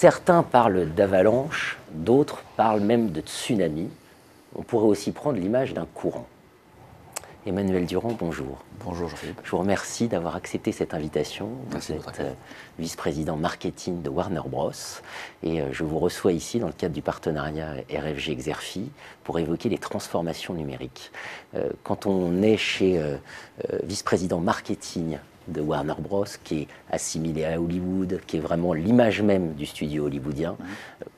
Certains parlent d'avalanche, d'autres parlent même de tsunami. On pourrait aussi prendre l'image d'un courant. Emmanuel Durand, bonjour. Bonjour Jean-Philippe. Je vous remercie d'avoir accepté cette invitation. Merci Vous de votre êtes accueil. vice-président marketing de Warner Bros. Et je vous reçois ici dans le cadre du partenariat RFG Xerfi pour évoquer les transformations numériques. Quand on est chez vice-président marketing de Warner Bros, qui est assimilé à Hollywood, qui est vraiment l'image même du studio hollywoodien,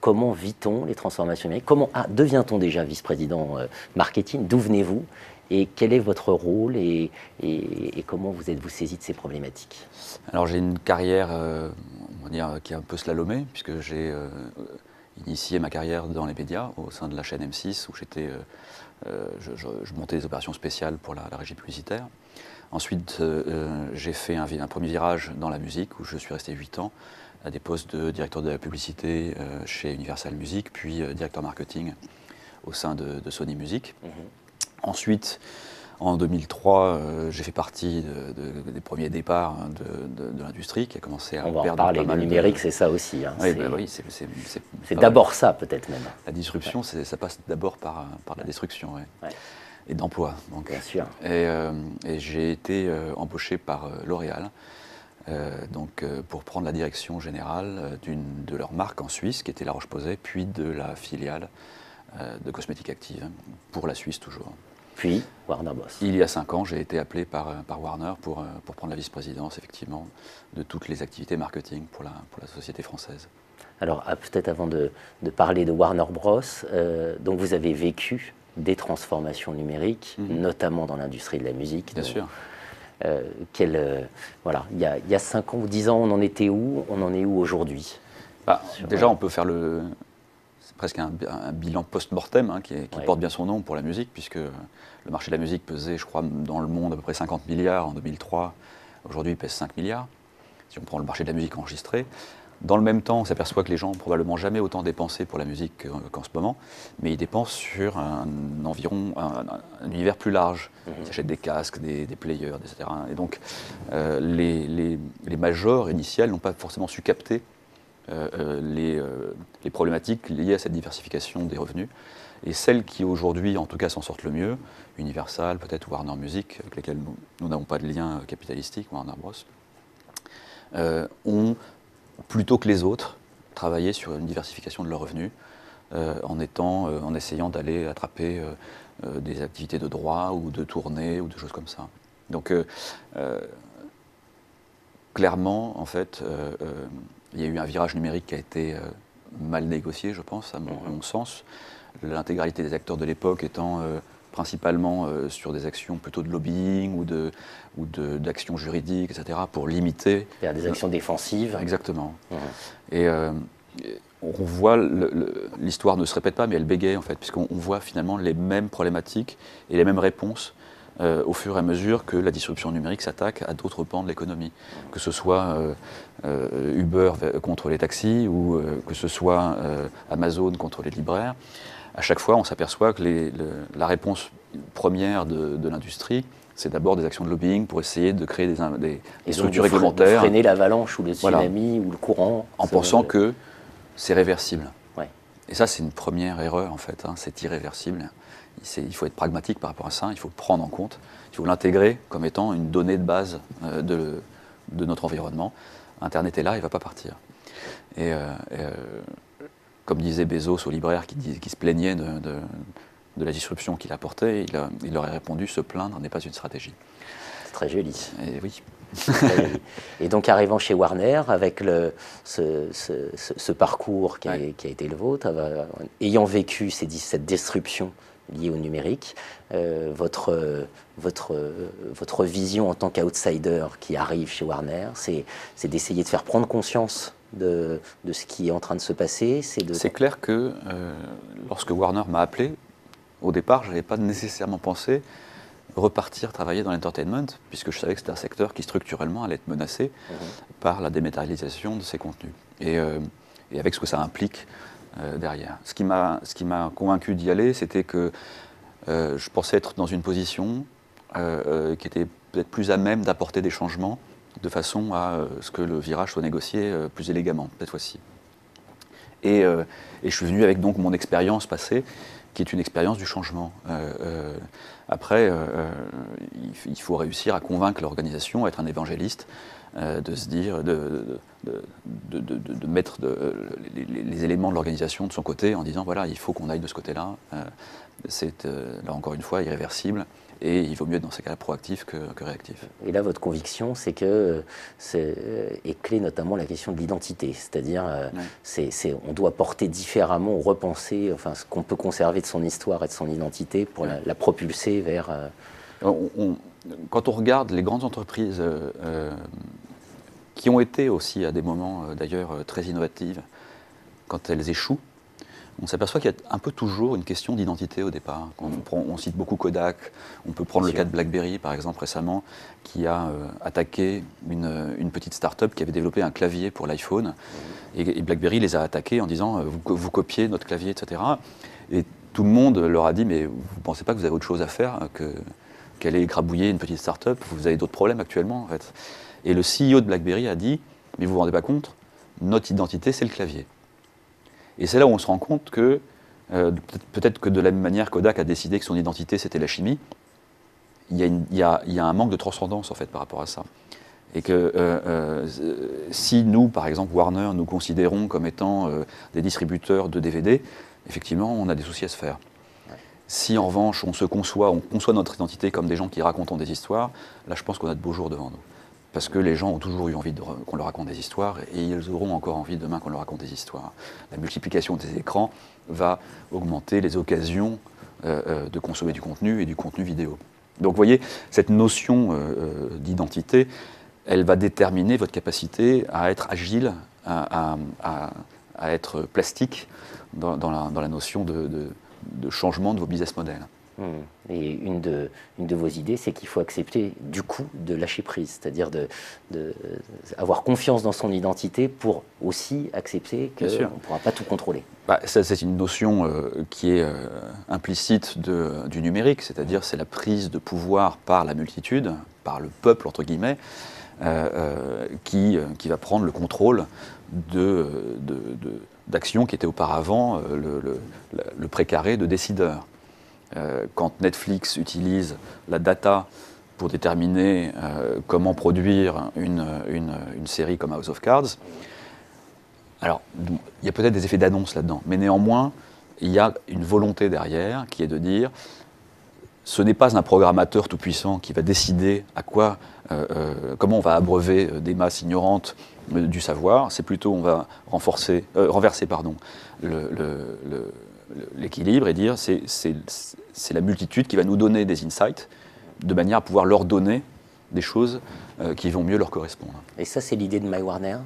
comment vit-on les transformations numériques? Comment devient-on déjà vice-président marketing? D'où venez-vous? Et quel est votre rôle et comment vous êtes-vous saisi de ces problématiques? Alors j'ai une carrière, on va dire, qui est un peu slalomée, puisque j'ai initié ma carrière dans les médias au sein de la chaîne M6, où je montais des opérations spéciales pour la régie publicitaire. Ensuite, j'ai fait un premier virage dans la musique, où je suis resté 8 ans, à des postes de directeur de la publicité chez Universal Music, puis directeur marketing au sein de Sony Music. Ensuite, en 2003, j'ai fait partie des premiers départs de l'industrie qui a commencé à perdre. On va en parler, le numérique, c'est ça aussi. Hein. Oui, c'est d'abord ça, peut-être même. La disruption, ça passe d'abord par la destruction, et d'emploi. Bien sûr. Et j'ai été embauché par L'Oréal pour prendre la direction générale de leur marque en Suisse, qui était La Roche-Posay, puis de la filiale de cosmétiques actives, pour la Suisse toujours. Puis Warner Bros. Il y a 5 ans, j'ai été appelé par Warner pour prendre la vice-présidence, effectivement, de toutes les activités marketing pour la société française. Alors, peut-être avant de parler de Warner Bros, donc vous avez vécu des transformations numériques, notamment dans l'industrie de la musique. Bien sûr. Voilà, il y a 5 ans ou 10 ans, on en était où? On en est où aujourd'hui? Déjà, on peut faire presque un bilan post-mortem qui porte bien son nom pour la musique, puisque le marché de la musique pesait, je crois, dans le monde à peu près 50 milliards en 2003. Aujourd'hui, il pèse 5 milliards, si on prend le marché de la musique enregistrée. Dans le même temps, on s'aperçoit que les gens n'ont probablement jamais autant dépensé pour la musique qu'en ce moment, mais ils dépensent sur un univers plus large. Ils achètent des casques, des players, etc. Et donc, les majors initiales n'ont pas forcément su capter les problématiques liées à cette diversification des revenus. Et celles qui aujourd'hui, en tout cas, s'en sortent le mieux, Universal, peut-être Warner Music, avec lesquelles nous n'avons pas de lien capitalistique, Warner Bros, ont, plutôt que les autres, travaillé sur une diversification de leurs revenus, en essayant d'aller attraper des activités de droit ou de tournée ou de choses comme ça. Donc, clairement, en fait, il y a eu un virage numérique qui a été mal négocié, je pense, à mon sens. L'intégralité des acteurs de l'époque étant principalement sur des actions plutôt de lobbying ou d'actions juridiques, etc., pour limiter... Des actions défensives. Exactement. Et on voit, l'histoire ne se répète pas, mais elle bégaye, en fait, puisqu'on voit finalement les mêmes problématiques et les mêmes réponses au fur et à mesure que la disruption numérique s'attaque à d'autres pans de l'économie, que ce soit Uber contre les taxis ou que ce soit Amazon contre les libraires. À chaque fois, on s'aperçoit que la réponse première de l'industrie, c'est d'abord des actions de lobbying pour essayer de créer des structures réglementaires. Freiner l'avalanche ou le tsunami ou le courant. En pensant que c'est réversible. Et ça, c'est une première erreur, en fait. C'est irréversible. Il faut être pragmatique par rapport à ça, il faut le prendre en compte, il faut l'intégrer comme étant une donnée de base de notre environnement. Internet est là, il ne va pas partir. Et comme disait Bezos au libraire qui se plaignait de la disruption qu'il apportait, il leur a répondu « se plaindre n'est pas une stratégie ». C'est très joli. Et oui. Et donc arrivant chez Warner avec ce parcours qui a été le vôtre, ayant vécu cette disruption liée au numérique, votre vision en tant qu'outsider qui arrive chez Warner, c'est d'essayer de faire prendre conscience de ce qui est en train de se passer. C'est clair que lorsque Warner m'a appelé, au départ, je n'avais pas nécessairement pensé repartir travailler dans l'entertainment, puisque je savais que c'était un secteur qui structurellement allait être menacé par la dématérialisation de ses contenus, et avec ce que ça implique derrière. Ce qui m'a convaincu d'y aller, c'était que je pensais être dans une position qui était peut-être plus à même d'apporter des changements de façon à ce que le virage soit négocié plus élégamment, cette fois-ci. Et je suis venu avec donc mon expérience passée, qui est une expérience du changement. Après, il faut réussir à convaincre l'organisation, à être un évangéliste, de se dire, de mettre les éléments de l'organisation de son côté en disant voilà, il faut qu'on aille de ce côté-là. C'est là encore une fois irréversible. Et il vaut mieux être dans ces cas-là proactif que réactif. Et là, votre conviction, c'est que est clé notamment la question de l'identité, c'est-à-dire on doit porter différemment ou repenser enfin, ce qu'on peut conserver de son histoire et de son identité pour la propulser vers... Quand on regarde les grandes entreprises qui ont été aussi à des moments d'ailleurs très innovatives, quand elles échouent, on s'aperçoit qu'il y a un peu toujours une question d'identité au départ. On cite beaucoup Kodak, on peut prendre le cas de BlackBerry par exemple récemment, qui a attaqué une petite start-up qui avait développé un clavier pour l'iPhone, et BlackBerry les a attaqués en disant vous copiez notre clavier, etc. Et tout le monde leur a dit mais vous ne pensez pas que vous avez autre chose à faire qu'aller écrabouiller une petite start-up, vous avez d'autres problèmes actuellement en fait. Et le CEO de BlackBerry a dit mais vous vous rendez pas compte, notre identité c'est le clavier. Et c'est là où on se rend compte que, peut-être que de la même manière Kodak a décidé que son identité c'était la chimie, il y a un manque de transcendance en fait par rapport à ça. Et que si nous, par exemple Warner, nous considérons comme étant des distributeurs de DVD, effectivement on a des soucis à se faire. Si en revanche on conçoit notre identité comme des gens qui racontent des histoires, là je pense qu'on a de beaux jours devant nous. Parce que les gens ont toujours eu envie qu'on leur raconte des histoires et ils auront encore envie demain qu'on leur raconte des histoires. La multiplication des écrans va augmenter les occasions de consommer du contenu et du contenu vidéo. Donc vous voyez, cette notion d'identité, elle va déterminer votre capacité à être agile, à être plastique dans la notion de changement de vos business models. Et une de vos idées, c'est qu'il faut accepter du coup de lâcher prise, c'est-à-dire avoir confiance dans son identité pour aussi accepter qu'on ne pourra pas tout contrôler. C'est une notion qui est implicite du numérique, c'est-à-dire c'est la prise de pouvoir par la multitude, par le peuple entre guillemets, qui va prendre le contrôle d'actions qui étaient auparavant le précaré de décideurs. Quand Netflix utilise la data pour déterminer comment produire une série comme House of Cards, alors il y a peut-être des effets d'annonce là-dedans, mais néanmoins, il y a une volonté derrière qui est de dire ce n'est pas un programmateur tout-puissant qui va décider comment on va abreuver des masses ignorantes du savoir, c'est plutôt on va renverser l'équilibre et dire c'est la multitude qui va nous donner des insights de manière à pouvoir leur donner des choses qui vont mieux leur correspondre. Et ça, c'est l'idée de MyWarner ?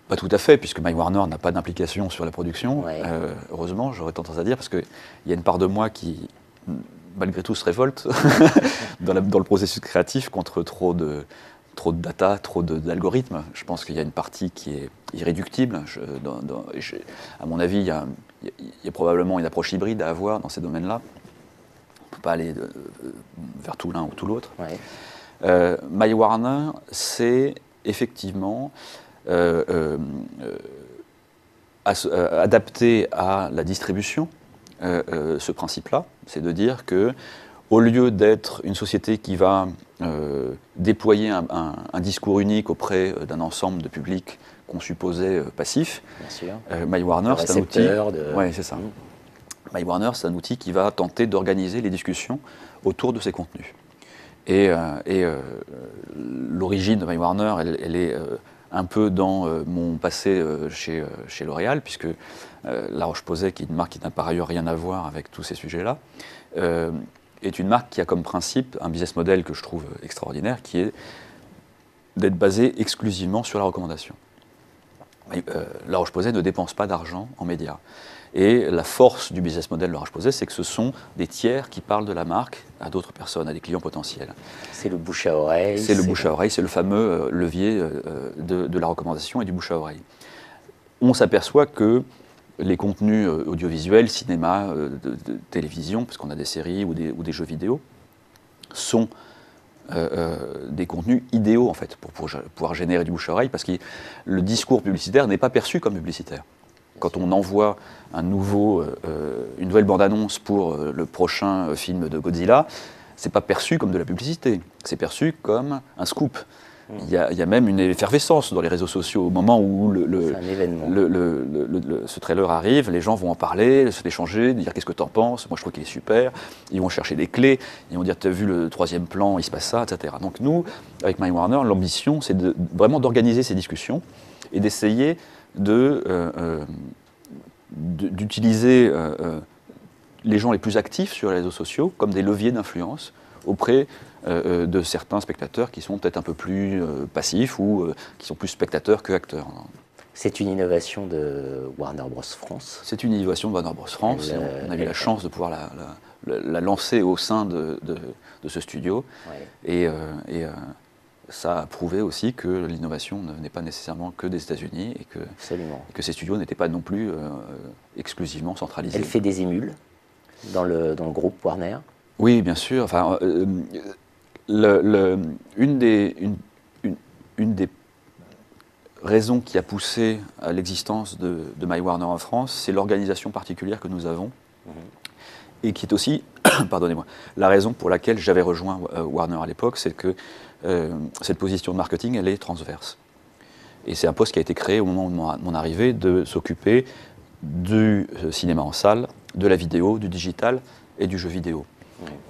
Pas tout à fait, puisque MyWarner n'a pas d'implication sur la production. Ouais. Heureusement, j'aurais tendance à dire, parce qu'il y a une part de moi qui, malgré tout, se révolte dans le processus créatif contre trop de data, trop d'algorithmes. Je pense qu'il y a une partie qui est irréductible. À mon avis, il y a probablement une approche hybride à avoir dans ces domaines-là. On ne peut pas aller vers tout l'un ou tout l'autre. Ouais. MyWarner, c'est effectivement adapté à la distribution, ce principe-là. C'est de dire que au lieu d'être une société qui va déployer un discours unique auprès d'un ensemble de publics qu'on supposait passifs, MyWarner, c'est un outil. Ouais, c'est ça. MyWarner, c'est un outil qui va tenter d'organiser les discussions autour de ces contenus. Et l'origine de MyWarner, elle est un peu dans mon passé chez L'Oréal, puisque La Roche-Posay, qui est une marque qui n'a par ailleurs rien à voir avec tous ces sujets-là, est une marque qui a comme principe un business model que je trouve extraordinaire, qui est d'être basé exclusivement sur la recommandation. La Roche-Posay ne dépense pas d'argent en médias. Et la force du business model de La Roche-Posay, c'est que ce sont des tiers qui parlent de la marque à d'autres personnes, à des clients potentiels. C'est le bouche à oreille. C'est le bouche à oreille, c'est le fameux levier de la recommandation et du bouche à oreille. On s'aperçoit que les contenus audiovisuels, cinéma, de télévision, parce qu'on a des séries ou des jeux vidéo, sont des contenus idéaux en fait pour pouvoir générer du bouche à oreille, parce que le discours publicitaire n'est pas perçu comme publicitaire. Quand on envoie une nouvelle bande-annonce pour le prochain film de Godzilla, c'est pas perçu comme de la publicité, c'est perçu comme un scoop. Il y a même une effervescence dans les réseaux sociaux. Au moment où ce trailer arrive, les gens vont en parler, se l'échanger, dire qu'est-ce que tu en penses, moi je trouve qu'il est super, ils vont chercher des clés, ils vont dire tu as vu le troisième plan, il se passe ça, etc. Donc nous, avec MyWarner, l'ambition c'est vraiment d'organiser ces discussions et d'essayer d'utiliser les gens les plus actifs sur les réseaux sociaux comme des leviers d'influence auprès de certains spectateurs qui sont peut-être un peu plus passifs ou qui sont plus spectateurs que acteurs. C'est une innovation de Warner Bros. France. C'est une innovation de Warner Bros. France. On a eu la chance de pouvoir la lancer au sein de ce studio. Ouais. Et ça a prouvé aussi que l'innovation ne venait pas nécessairement que des États-Unis et que ces studios n'étaient pas non plus exclusivement centralisés. Elle fait des émules dans le groupe Warner? Oui, bien sûr. Enfin, une des raisons qui a poussé à l'existence de MyWarner en France, c'est l'organisation particulière que nous avons et qui est aussi, pardonnez-moi, la raison pour laquelle j'avais rejoint Warner à l'époque, c'est que cette position de marketing, elle est transverse. Et c'est un poste qui a été créé au moment de mon arrivée de s'occuper du cinéma en salle, de la vidéo, du digital et du jeu vidéo.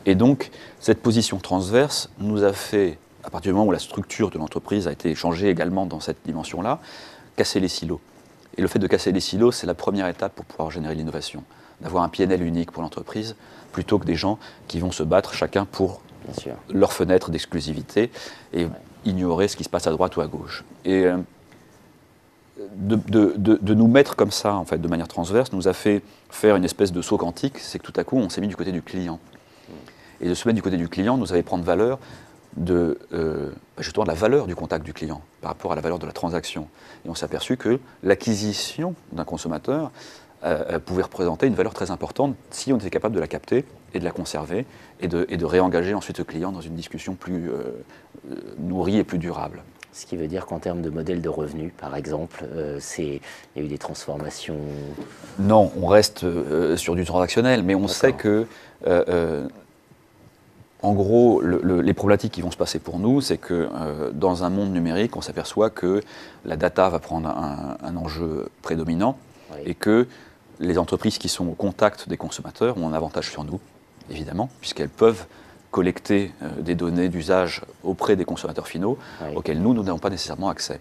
Et donc, cette position transverse nous a fait, à partir du moment où la structure de l'entreprise a été changée également dans cette dimension-là, casser les silos. Et le fait de casser les silos, c'est la première étape pour pouvoir générer l'innovation. D'avoir un PNL unique pour l'entreprise, plutôt que des gens qui vont se battre chacun pour leur fenêtre d'exclusivité et ignorer ce qui se passe à droite ou à gauche. Et de nous mettre comme ça, en fait, de manière transverse, nous a fait faire une espèce de saut quantique, c'est que tout à coup, on s'est mis du côté du client. Et de se mettre du côté du client nous avait prendre valeur justement de la valeur du contact du client par rapport à la valeur de la transaction. Et on s'est aperçu que l'acquisition d'un consommateur pouvait représenter une valeur très importante si on était capable de la capter et de la conserver et de réengager ensuite le client dans une discussion plus nourrie et plus durable. Ce qui veut dire qu'en termes de modèle de revenus, par exemple, il y a eu des transformations? Non, on reste sur du transactionnel, mais on sait que, en gros, les problématiques qui vont se passer pour nous, c'est que dans un monde numérique, on s'aperçoit que la data va prendre un enjeu prédominant et que les entreprises qui sont au contact des consommateurs ont un avantage sur nous, évidemment, puisqu'elles peuvent collecter des données d'usage auprès des consommateurs finaux auxquels nous n'avons pas nécessairement accès.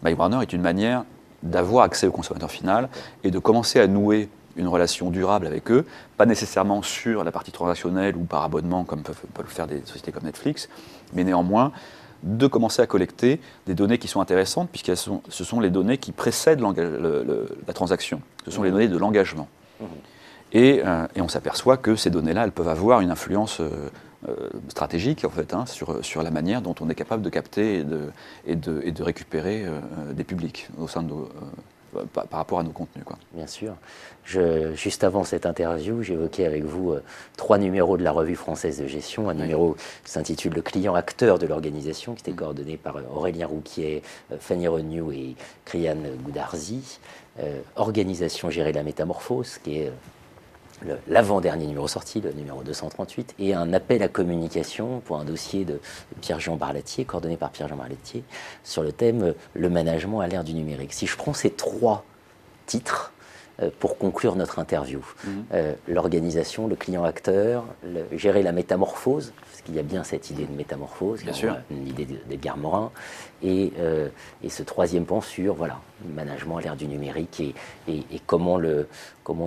MyWarner est une manière d'avoir accès au consommateur final et de commencer à nouer une relation durable avec eux, pas nécessairement sur la partie transactionnelle ou par abonnement comme peuvent le faire des sociétés comme Netflix, mais néanmoins de commencer à collecter des données qui sont intéressantes puisque ce sont les données qui précèdent la transaction, ce sont les données de l'engagement. Et on s'aperçoit que ces données-là, elles peuvent avoir une influence stratégique en fait, sur la manière dont on est capable de capter et de récupérer des publics au sein de par rapport à nos contenus. Quoi. Bien sûr. Juste avant cette interview, j'évoquais avec vous 3 numéros de la Revue française de gestion. Un numéro qui s'intitule « Le client acteur de l'organisation » qui était coordonné par Aurélien Rouquier, Fanny Renew et Krian Goudarzi. Organisation gérer la métamorphose, qui est l'avant-dernier numéro sorti, le numéro 238, et un appel à communication pour un dossier de Pierre-Jean Barlatier, coordonné par Pierre-Jean Barlatier, sur le thème « Le management à l'ère du numérique ». Si je prends ces 3 titres pour conclure notre interview, l'organisation, le client acteur, gérer la métamorphose, parce qu'il y a bien cette idée de métamorphose, une idée d'Edgar Morin, et ce 3e pan sur le management à l'ère du numérique et comment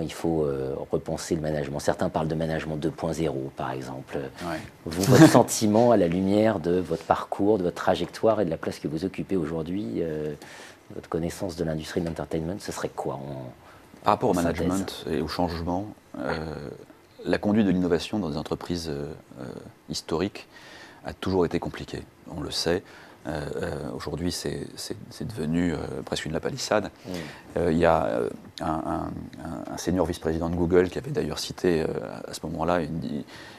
il faut repenser le management. Certains parlent de management 2.0 par exemple. Vous, votre sentiment à la lumière de votre parcours, de votre trajectoire et de la place que vous occupez aujourd'hui, votre connaissance de l'industrie de l'entertainment, ce serait quoi par rapport au management et au changement, la conduite de l'innovation dans des entreprises historiques a toujours été compliquée. On le sait. Aujourd'hui, c'est devenu presque une lapalissade. Il y a un senior vice-président de Google qui avait d'ailleurs cité à ce moment-là,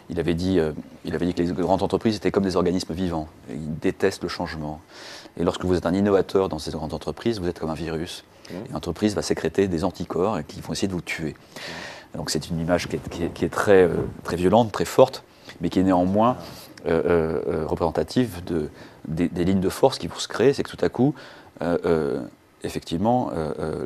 il avait dit que les grandes entreprises étaient comme des organismes vivants. Ils détestent le changement. Et lorsque vous êtes un innovateur dans ces grandes entreprises, vous êtes comme un virus. Et l'entreprise va sécréter des anticorps qui vont essayer de vous tuer. Donc c'est une image qui est très, très violente, très forte, mais qui est néanmoins représentative des lignes de force qui vont se créer. C'est que tout à coup, effectivement,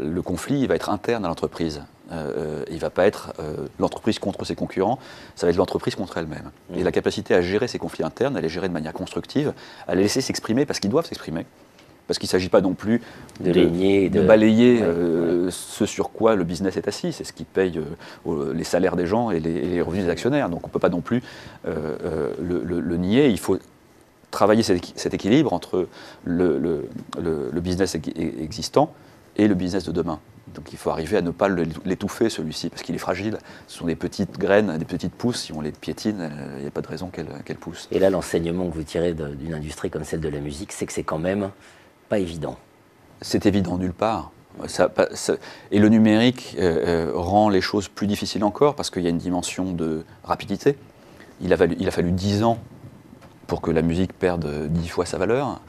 le conflit il va être interne à l'entreprise. Il ne va pas être l'entreprise contre ses concurrents, ça va être l'entreprise contre elle-même. Et la capacité à gérer ces conflits internes, à les gérer de manière constructive, à les laisser s'exprimer parce qu'ils doivent s'exprimer. Parce qu'il ne s'agit pas non plus de balayer ce sur quoi le business est assis. C'est ce qui paye les salaires des gens et les revenus des actionnaires. Donc on ne peut pas non plus le nier. Il faut travailler cet équilibre entre le business existant et le business de demain. Donc il faut arriver à ne pas l'étouffer celui-ci, parce qu'il est fragile. Ce sont des petites graines, des petites pousses, si on les piétine, il n'y a pas de raison qu'elles poussent. Et là, l'enseignement que vous tirez d'une industrie comme celle de la musique, c'est que c'est quand même pas évident. C'est évident nulle part. Et le numérique rend les choses plus difficiles encore, parce qu'il y a une dimension de rapidité. Il a fallu 10 ans pour que la musique perde 10 fois sa valeur.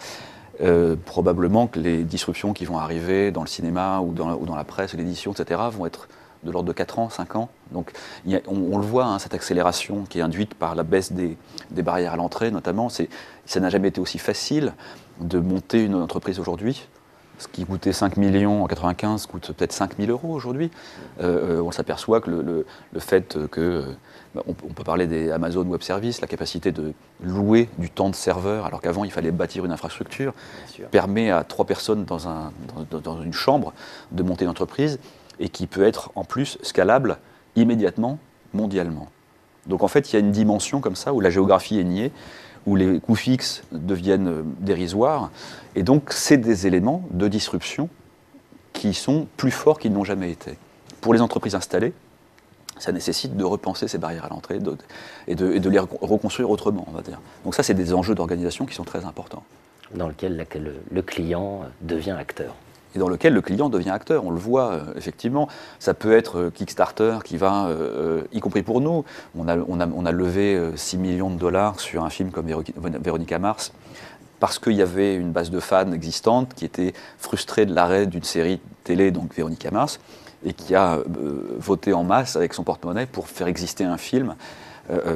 Probablement que les disruptions qui vont arriver dans le cinéma ou dans la presse, l'édition, etc., vont être de l'ordre de 4 ans, 5 ans. Donc on le voit, hein, cette accélération qui est induite par la baisse des barrières à l'entrée, notamment. Ça n'a jamais été aussi facile de monter une entreprise aujourd'hui. Ce qui coûtait 5 millions en 1995 coûte peut-être 5 000 euros aujourd'hui. On s'aperçoit que le fait que... on peut parler des Amazon Web Services, la capacité de louer du temps de serveur, alors qu'avant il fallait bâtir une infrastructure, permet à 3 personnes dans une chambre de monter une entreprise et qui peut être en plus scalable immédiatement, mondialement. Donc en fait il y a une dimension comme ça où la géographie est niée, où les coûts fixes deviennent dérisoires. Et donc, c'est des éléments de disruption qui sont plus forts qu'ils n'ont jamais été. Pour les entreprises installées, ça nécessite de repenser ces barrières à l'entrée et de les reconstruire autrement, on va dire. Donc ça, c'est des enjeux d'organisation qui sont très importants. Dans lequel le client devient acteur. Et dans lequel le client devient acteur. On le voit, effectivement. Ça peut être Kickstarter qui va, y compris pour nous, on a levé 6 millions de dollars sur un film comme Véronica Mars, parce qu'il y avait une base de fans existante qui était frustrée de l'arrêt d'une série télé, donc Véronica Mars, et qui a voté en masse avec son porte-monnaie pour faire exister un film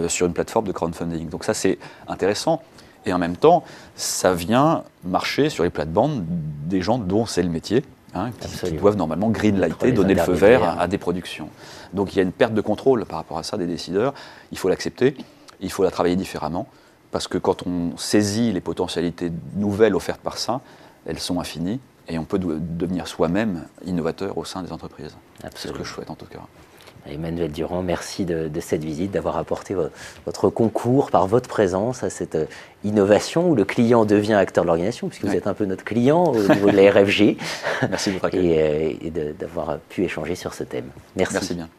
sur une plateforme de crowdfunding. Donc ça, c'est intéressant. Et en même temps, ça vient marcher sur les plates-bandes des gens dont c'est le métier, hein, qui doivent normalement greenlighter, donner le feu vert à des productions. Donc il y a une perte de contrôle par rapport à ça des décideurs. Il faut l'accepter, il faut la travailler différemment, parce que quand on saisit les potentialités nouvelles offertes par ça, elles sont infinies, et on peut devenir soi-même innovateur au sein des entreprises. C'est ce que je souhaite en tout cas. Emmanuel Durand, merci de cette visite, d'avoir apporté votre concours par votre présence à cette innovation où le client devient acteur de l'organisation, puisque vous êtes un peu notre client au niveau de la RFG. Merci de votre accueil. Et d'avoir pu échanger sur ce thème. Merci. Merci bien.